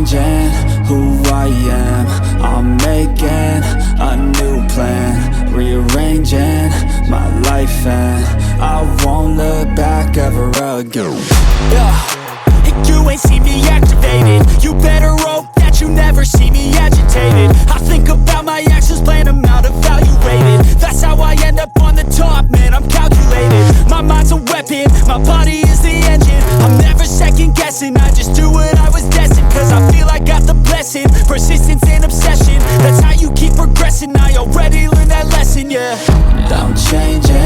changing who I am. I'm making a new plan, rearranging my life, and I won't look back ever again. You ain't see me activated. You better hope that you never see me agitated. I think about my actions, plan them out, evaluated. That's how I end up on the top, man, I'm calculated. My mind's a weapon, my body is the engine. I'm never second guessing, I just do what I was destined. Cause I feel I got the blessing, persistence and obsession. That's how you keep progressing, I already learned that lesson, yeah. I'm changing